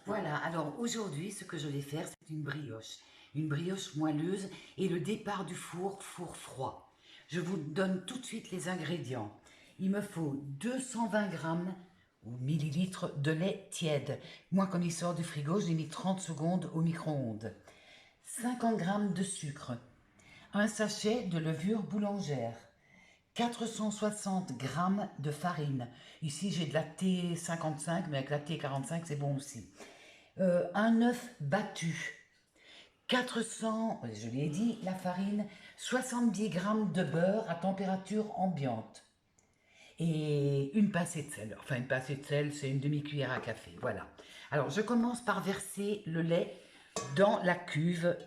Voilà, alors aujourd'hui, ce que je vais faire, c'est une brioche. Une brioche moelleuse et le départ du four, four froid. Je vous donne tout de suite les ingrédients. Il me faut 220 grammes ou millilitres de lait tiède. Moi, quand il sort du frigo, j'ai mis 30 secondes au micro-ondes. 50 grammes de sucre. Un sachet de levure boulangère. 460 grammes de farine. Ici, j'ai de la T55, mais avec la T45, c'est bon aussi. Un œuf battu, 400, je l'ai dit, la farine, 70 grammes de beurre à température ambiante et une pincée de sel. Enfin, une pincée de sel, c'est une demi-cuillère à café, voilà. Alors, je commence par verser le lait dans la cuve.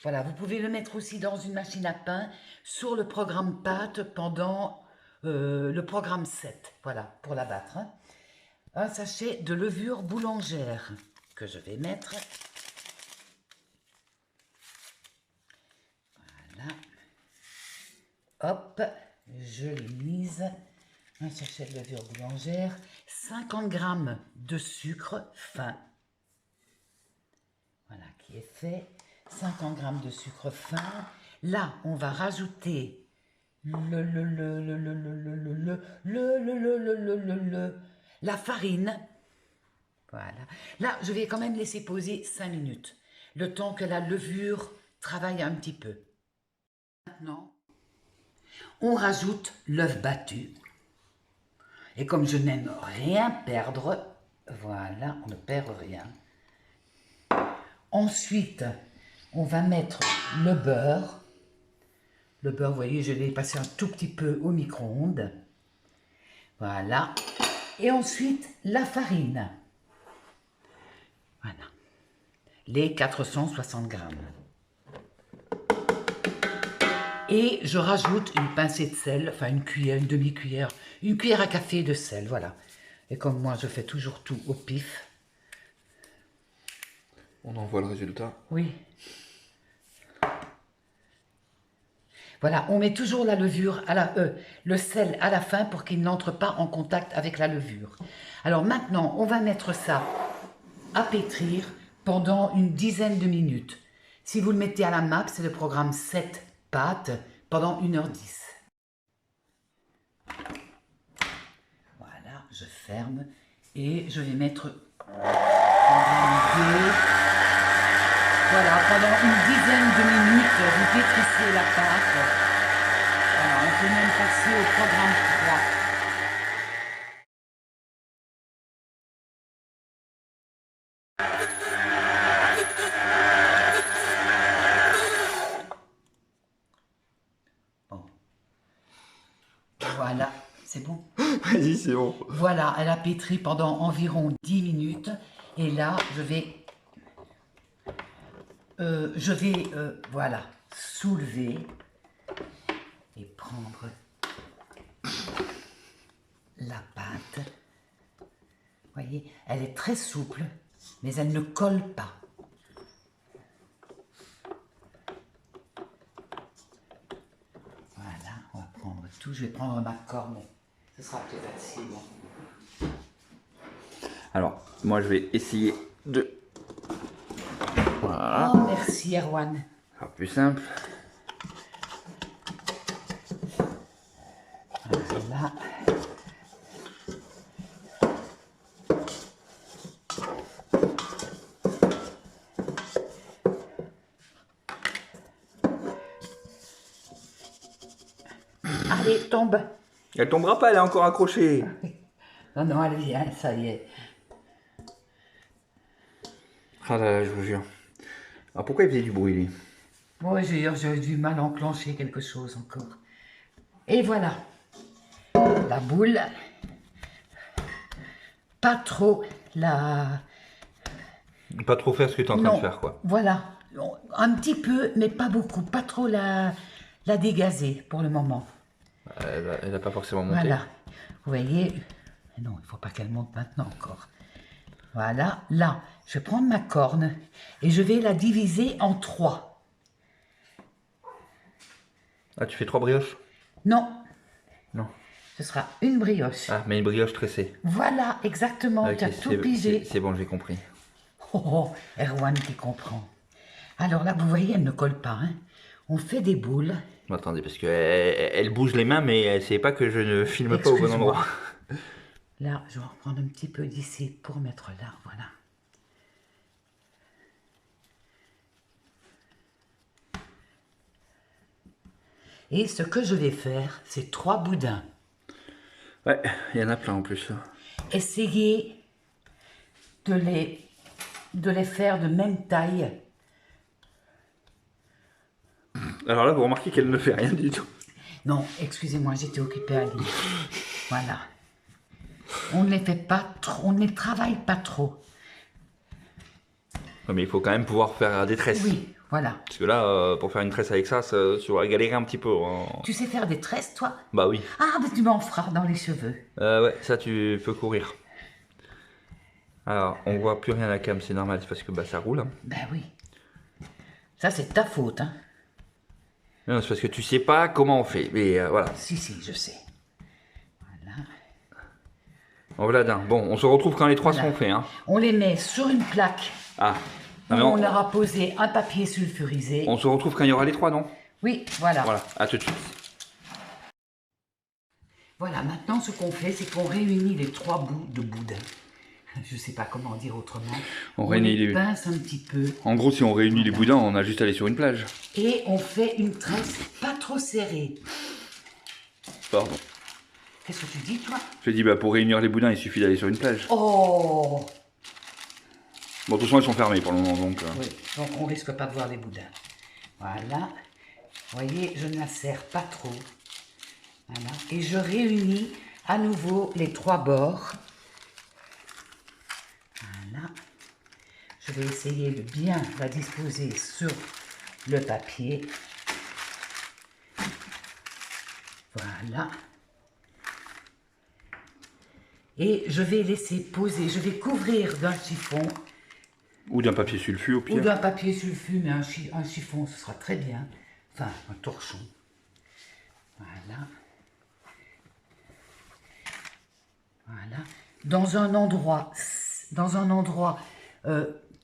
Voilà, vous pouvez le mettre aussi dans une machine à pain sur le programme pâte pendant le programme 7, voilà, pour la battre. Hein. Un sachet de levure boulangère que je vais mettre. Voilà. Hop, je l'ai mise. Un sachet de levure boulangère. 50 grammes de sucre fin. Voilà, qui est fait. 50 grammes de sucre fin. Là, on va rajouter la farine. Voilà. Là, je vais quand même laisser poser 5 minutes. Le temps que la levure travaille un petit peu. Maintenant, on rajoute l'œuf battu. Et comme je n'aime rien perdre, voilà, on ne perd rien. Ensuite, on va mettre le beurre. Le beurre, vous voyez, je l'ai passé un tout petit peu au micro-ondes. Voilà. Et ensuite, la farine. Voilà. Les 460 grammes. Et je rajoute une pincée de sel, enfin une cuillère, une demi-cuillère, une cuillère à café de sel, voilà. Et comme moi, je fais toujours tout au pif. On en voit le résultat. Oui. Voilà, on met toujours la levure, le sel à la fin pour qu'il n'entre pas en contact avec la levure. Alors maintenant, on va mettre ça à pétrir pendant une dizaine de minutes. Si vous le mettez à la map, c'est le programme 7 pâtes pendant 1h10. Voilà, je ferme et je vais mettre programme 2. Voilà, pendant une dizaine de minutes, vous pétrissez la pâte. Voilà, on peut même passer au programme 3. Bon. Voilà, c'est bon. Vas-y, c'est bon. Voilà, elle a pétri pendant environ 10 minutes. Et là, voilà, soulever et prendre la pâte. Vous voyez, elle est très souple, mais elle ne colle pas. Voilà, on va prendre tout. Je vais prendre ma corne. Ce sera plus facile. Alors, moi je vais essayer de... Voilà. Oh, merci Erwan. Ce sera plus simple. Voilà. Allez, tombe. Elle tombera pas, elle est encore accrochée. Non, non, elle vient, ça y est. Ah là là, je vous jure. Alors pourquoi il faisait du bruit lui? Moi, j'ai du mal à enclencher quelque chose encore. Et voilà. La boule. Pas trop la... Pas trop faire ce que tu es en train Non, de faire quoi. voilà. Un petit peu, mais pas beaucoup. Pas trop la dégazer pour le moment. Elle a pas forcément monté. Voilà. Vous voyez. Non, il ne faut pas qu'elle monte maintenant encore. Voilà. Là, je vais prendre ma corne et je vais la diviser en 3. Ah, tu fais 3 brioches? Non. Non. Ce sera une brioche. Ah, mais une brioche tressée. Voilà, exactement, Ok, tu as tout pigé. c'est bon, j'ai compris. Oh, oh, Erwan qui comprend. Alors là, vous voyez, elle ne colle pas. Hein. On fait des boules. Bon, attendez, parce que elle bouge les mains, mais elle sait pas que je ne filme pas au bon Excuse-moi. endroit. Là, je vais reprendre un petit peu d'ici pour mettre là, voilà. Et ce que je vais faire, c'est 3 boudins. Ouais, il y en a plein en plus. Essayez de les faire de même taille. Alors là, vous remarquez qu'elle ne fait rien du tout. Non, excusez-moi, j'étais occupée à lire. Voilà. On ne les fait pas trop, on ne les travaille pas trop. Ouais, mais il faut quand même pouvoir faire des tresses. Oui, voilà. Parce que là, pour faire une tresse avec ça, tu vas galérer un petit peu. Hein. Tu sais faire des tresses, toi? Bah oui. Ah, ben tu m'en feras dans les cheveux. Ouais, ça tu peux courir. Alors, on voit plus rien à la cam, c'est normal, c'est parce que bah, ça roule. Hein. Ben oui. Ça, c'est ta faute, hein. Non, c'est parce que tu sais pas comment on fait. Mais voilà. Si, je sais. Voilà. En voilà d'un. Bon, on se retrouve quand les trois Voilà. seront faits. Hein. On les met sur une plaque. Ah. Où Non, mais on leur a posé un papier sulfurisé. on se retrouve quand il y aura les trois, non? Oui, voilà. Voilà, à tout de suite. Voilà, maintenant ce qu'on fait, c'est qu'on réunit les 3 bouts de boudin. Je ne sais pas comment dire autrement. On réunit les les- pince un petit peu. En gros, si on réunit les boudins, on a juste à aller sur une plage. Et on fait une tresse pas trop serrée. Pardon. Qu'est-ce que tu dis, toi? Je dis, bah pour réunir les boudins, il suffit d'aller sur une plage. Oh! Bon, de toute façon, ils sont fermés pour le moment, donc... Oui, donc on risque pas de voir les boudins. Voilà. Vous voyez, je ne la serre pas trop. Voilà. Et je réunis à nouveau les 3 bords. Voilà. Je vais essayer de bien la disposer sur le papier. Voilà. Et je vais laisser poser, je vais couvrir d'un chiffon Ou d'un papier sulfu, au ou pire. d'un papier sulfu, mais un chiffon, ce sera très bien. Enfin, un torchon. Voilà. Voilà. Dans un endroit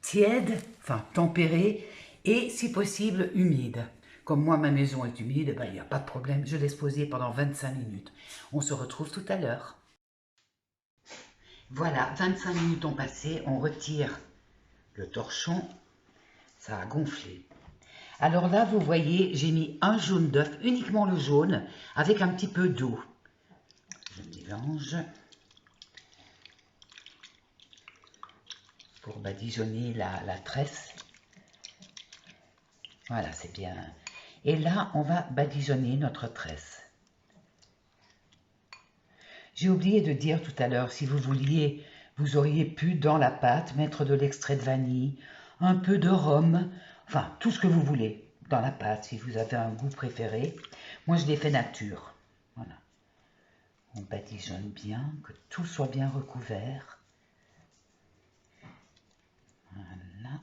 tiède, enfin tempéré, et si possible humide. Comme moi, ma maison est humide, ben, il n'y a pas de problème, je laisse poser pendant 25 minutes. On se retrouve tout à l'heure. Voilà, 25 minutes ont passé, on retire le torchon, ça a gonflé. Alors là, vous voyez, j'ai mis un jaune d'œuf, uniquement le jaune, avec un petit peu d'eau. Je mélange pour badigeonner la tresse. Voilà, c'est bien. Et là, on va badigeonner notre tresse. J'ai oublié de dire tout à l'heure, si vous vouliez, vous auriez pu dans la pâte mettre de l'extrait de vanille, un peu de rhum, enfin tout ce que vous voulez dans la pâte, si vous avez un goût préféré. Moi, je l'ai fait nature. Voilà. On badigeonne bien, que tout soit bien recouvert. Voilà.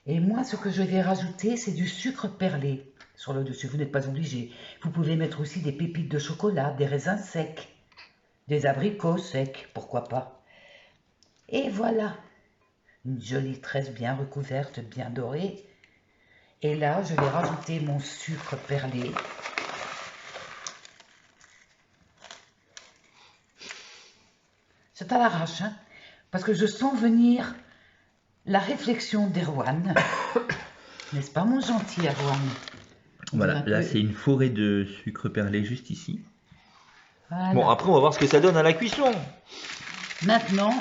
Et moi, ce que je vais rajouter, c'est du sucre perlé sur le dessus. Vous n'êtes pas obligé. Vous pouvez mettre aussi des pépites de chocolat, des raisins secs, des abricots secs, pourquoi pas. Et voilà, une jolie tresse bien recouverte, bien dorée. Et là, je vais rajouter mon sucre perlé. C'est à l'arrache, hein, parce que je sens venir la réflexion d'Erwan. N'est-ce pas, mon gentil Erwan? Voilà, là c'est une forêt de sucre perlé juste ici. Voilà. Bon, après on va voir ce que ça donne à la cuisson. Maintenant,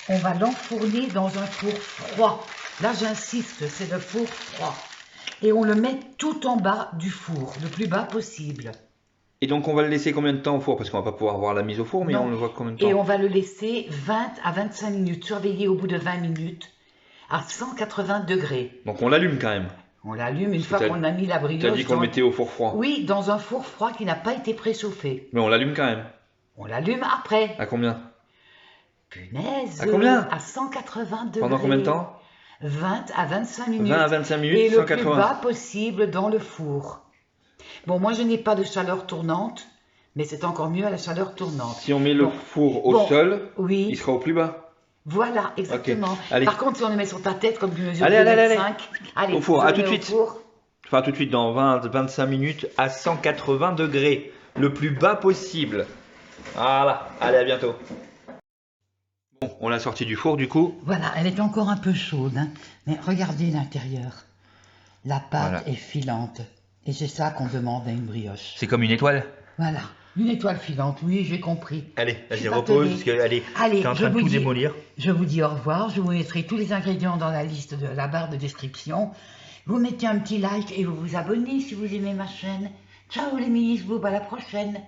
on va l'enfourner dans un four froid. Là, j'insiste, c'est le four froid. Et on le met tout en bas du four, le plus bas possible. Et donc, on va le laisser combien de temps au four? Parce qu'on va pas pouvoir voir la mise au four, mais Non. on le voit combien de temps? Et on va le laisser 20 à 25 minutes, surveiller au bout de 20 minutes, à 180 degrés. Donc, on l'allume quand même. On l'allume une fois t'as- qu'on a mis la brioche. Tu as dit qu'on le dans- mettait au four froid. Oui, dans un four froid qui n'a pas été préchauffé. Mais on l'allume quand même. On l'allume après. À combien? Punaise. À combien? À 180 degrés. Pendant combien de temps? 20 à 25 minutes. 20 à 25 minutes, et le plus 180. bas possible dans le four. Bon, moi je n'ai pas de chaleur tournante, mais c'est encore mieux à la chaleur tournante. Si on met le Bon. four au Bon, sol, oui. il sera au plus bas. Voilà, exactement. Ok, allez. Par contre, si on le met sur ta tête, comme tu mesures Allez, 2,5 allez. Au four, je à le tout de mets au suite. four. Enfin, tout de suite, dans 20-25 minutes, à 180 degrés. Le plus bas possible. Voilà, allez, à bientôt. Bon, on l'a sorti du four, du coup. Voilà, elle est encore un peu chaude, hein, mais regardez l'intérieur. La pâte Voilà. est filante. Et c'est ça qu'on demande à une brioche. C'est comme une étoile. Voilà, une étoile filante, oui, j'ai compris. Allez, Je suis vas-y, pas repose, télé. parce que allez, Allez, t'es en je train de vous tout dis- démolir. Je vous dis au revoir, je vous mettrai tous les ingrédients dans la liste de la barre de description. Vous mettez un petit like et vous vous abonnez si vous aimez ma chaîne. Ciao les miss, à la prochaine.